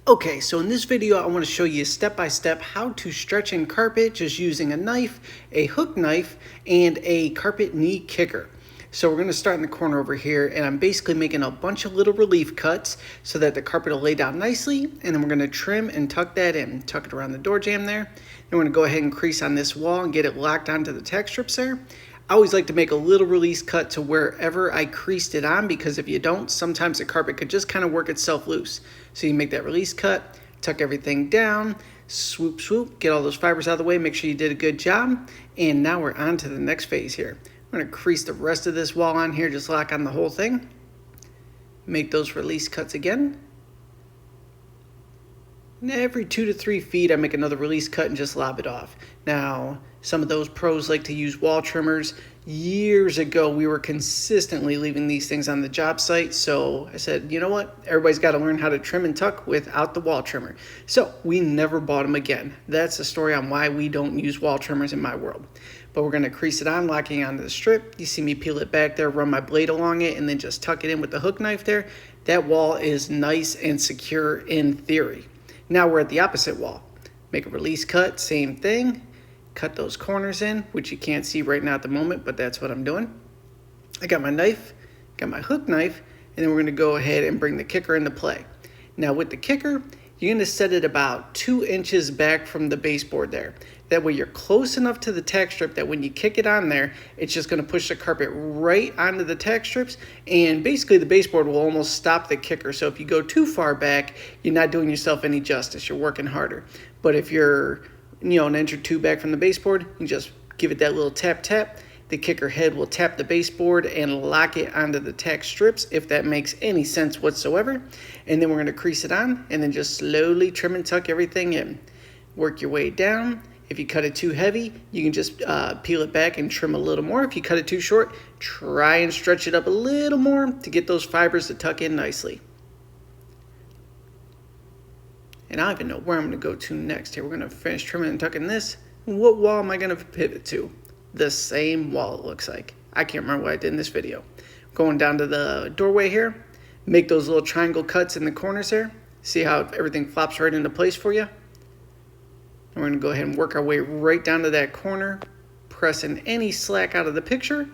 Okay, so in this video, I want to show you step by step how to stretch in carpet just using a knife, a hook knife, and a carpet knee kicker. So we're going to start in the corner over here, and I'm basically making a bunch of little relief cuts so that the carpet will lay down nicely, and then we're going to trim and tuck that in. Tuck it around the door jamb there. Then we're going to go ahead and crease on this wall and get it locked onto the tack strips there. I always like to make a little release cut to wherever I creased it on, because if you don't, sometimes the carpet could just kind of work itself loose. So you make that release cut, tuck everything down, swoop, swoop, get all those fibers out of the way, make sure you did a good job. And now we're on to the next phase here. I'm going to crease the rest of this wall on here, just lock on the whole thing. Make those release cuts again. And every 2 to 3 feet, I make another release cut and just lob it off. Now, some of those pros like to use wall trimmers. Years ago, we were consistently leaving these things on the job site. So I said, you know what? Everybody's got to learn how to trim and tuck without the wall trimmer. So we never bought them again. That's the story on why we don't use wall trimmers in my world. But we're going to crease it on, locking onto the strip. You see me peel it back there, run my blade along it, and then just tuck it in with the hook knife there. That wall is nice and secure in theory. Now we're at the opposite wall. Make a release cut, same thing. Cut those corners in, which you can't see right now at the moment, but that's what I'm doing. I got my knife, got my hook knife, and then we're going to go ahead and bring the kicker into play. Now with the kicker, you're going to set it about 2 inches back from the baseboard there. That way you're close enough to the tack strip that when you kick it on there, it's just going to push the carpet right onto the tack strips, and basically the baseboard will almost stop the kicker. So if you go too far back, you're not doing yourself any justice. You're working harder. But if you're an inch or two back from the baseboard, you just give it that little tap tap. The kicker head will tap the baseboard and lock it onto the tack strips, if that makes any sense whatsoever. And then we're going to crease it on and then just slowly trim and tuck everything in. Work your way down. If you cut it too heavy, you can just peel it back and trim a little more. If you cut it too short, try and stretch it up a little more to get those fibers to tuck in nicely. And I don't even know where I'm going to go to next here. We're going to finish trimming and tucking this. What wall am I going to pivot to? The same wall, it looks like. I can't remember what I did in this video. Going down to the doorway here. Make those little triangle cuts in the corners there. See how everything flops right into place for you? And we're going to go ahead and work our way right down to that corner, pressing any slack out of the picture.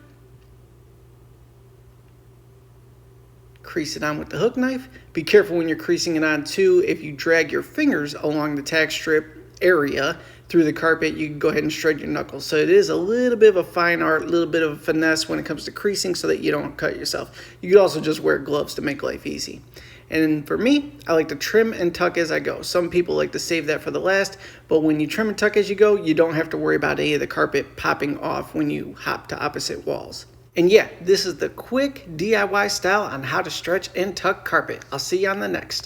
Crease it on with the hook knife. Be careful when you're creasing it on too. If you drag your fingers along the tack strip area through the carpet, you can go ahead and shred your knuckles. So it is a little bit of a fine art, a little bit of a finesse when it comes to creasing so that you don't cut yourself. You could also just wear gloves to make life easy. And for me, I like to trim and tuck as I go. Some people like to save that for the last, but when you trim and tuck as you go, you don't have to worry about any of the carpet popping off when you hop to opposite walls. And yeah, this is the quick DIY style on how to stretch and tuck carpet. I'll see you on the next.